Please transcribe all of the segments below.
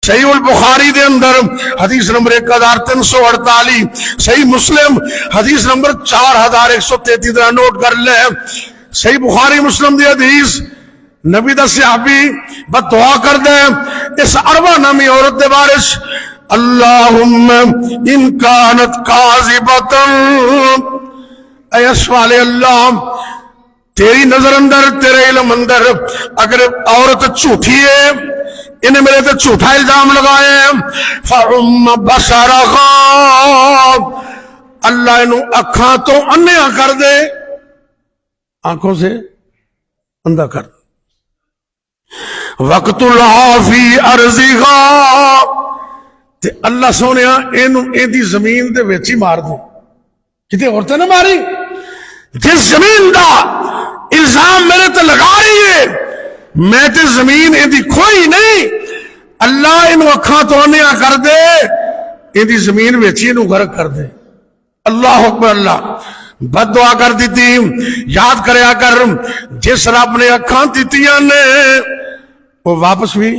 صحیح البخاری دے اندر حدیث نمبر 1348، صحیح مسلم حدیث نمبر 4133 نوٹ کر لے۔ صحیح بخاری مسلم دی حدیث، نبی دا صحابی بد دعا کر دے اس اربع نامی عورت دے بارش، اللہم ان کانت کاذبتا، اے اسوال اللہ تیری نظر اندر، تیرے علم اندر اگر عورت جھوٹی ہے، انہیں میرے تے جھوٹا الزام لگائے، فَعُمَّ بَصَرَهَا، اللہ انہوں اکھاں تو انیا کر دے، آنکھوں سے اندھا کر دے، وَقْتُلْهَا فِي أَرْضِهَا، تے اللہ سونیا این دی زمین دے ویچی مار دے، کتے عورتیں نہ ماری، جس زمین دا الزام میرے تے لگا رہی ہے میں تے زمین این دی کھوئی نہیں، اللہ انہوں اکھاں تو انیا کر دے، این دی زمین ویچی انہوں غرق کر دے۔ اللہ اکبر، اللہ بد دعا کر دیتی، یاد کریا کر جس رب نے اکھاں دیتیاں نے وہ واپس بھی۔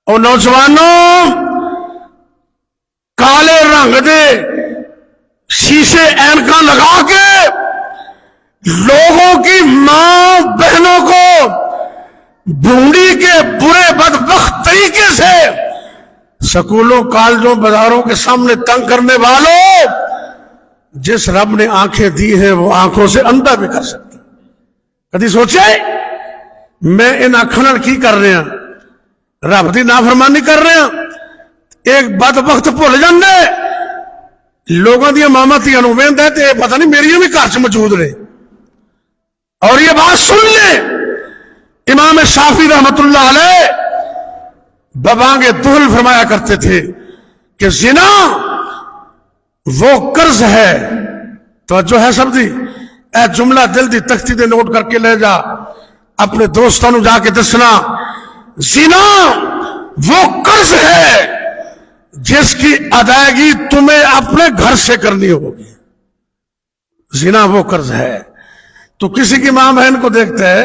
اور نوجوانوں کالے رنگ دے شیشے اینکاں لگا کے لوگوں کی ماں بہنوں کو ڈھونڈی کے برے بدبخت طریقے سے سکولوں کالجوں بازاروں کے سامنے تنگ کرنے والوں، جس رب نے آنکھیں دی ہیں وہ آنکھوں سے اندھا بھی کر سکتا۔ کدی سوچے میں ان آنکھوں کی کر رہے ہیں، رب دی نافرمانی کر رہے ہیں، ایک بدبخت بھول جاندے لوگوں دیا ماما تیاں نوں ویندے تے پتہ نہیں میری بھی گھر چ موجود رہے۔ اور یہ بات سن لیں، امام شافعی رحمت اللہ علیہ ببانگ دہل فرمایا کرتے تھے کہ زنا وہ قرض ہے، توجہ ہے سب دی، اے جملہ دل دی تختی دے نوٹ کر کے لے جا، اپنے دوستوں جا کے دسنا، زنا وہ قرض ہے جس کی ادائیگی تمہیں اپنے گھر سے کرنی ہوگی۔ زنا وہ قرض ہے، تو کسی کی ماں بہن کو دیکھتا ہے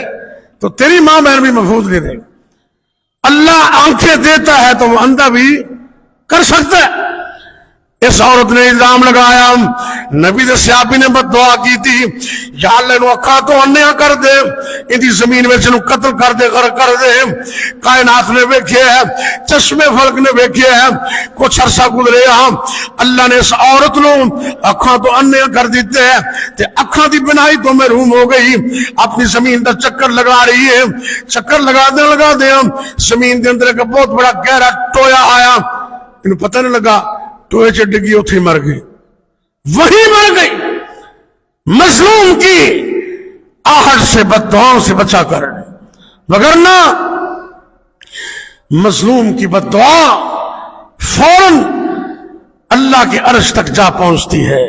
تو تیری ماں بہن بھی محفوظ نہیں رہے۔ اللہ آنکھیں دیتا ہے تو وہ اندھا بھی کر سکتا ہے۔ اس عورت نے الزام لگایا، نبی دے صحابی نے بد دعا کی تھی، یا اللہ انہوں اکھاں تو انیا کر دے، ان دی زمین میں انہوں قتل کر دے، غرق کر دے۔ کائنات نے ویکھے ہے، چشمے فلک نے ویکھے ہے، کچھ عرصہ گزرے ہاں، اللہ نے اس عورت نوں اکھاں تو انیا کر دیتے ہیں، تے اکھاں دی بنائی تو محروم ہو گئی، اپنی زمین دا چکر لگا رہی ہے، چکر لگا دے زمین دے اندر ایک بہت بڑا گہرا ٹویا آیا، انہوں پتہ نہیں لگا، ٹوئے چ ڈگی اتھی مر گئی، وہی مر گئی۔ مظلوم کی آہٹ سے بد دعاؤں سے بچا کر، وگرنہ مظلوم کی بد دعا فوراً اللہ کے عرش تک جا پہنچتی ہے۔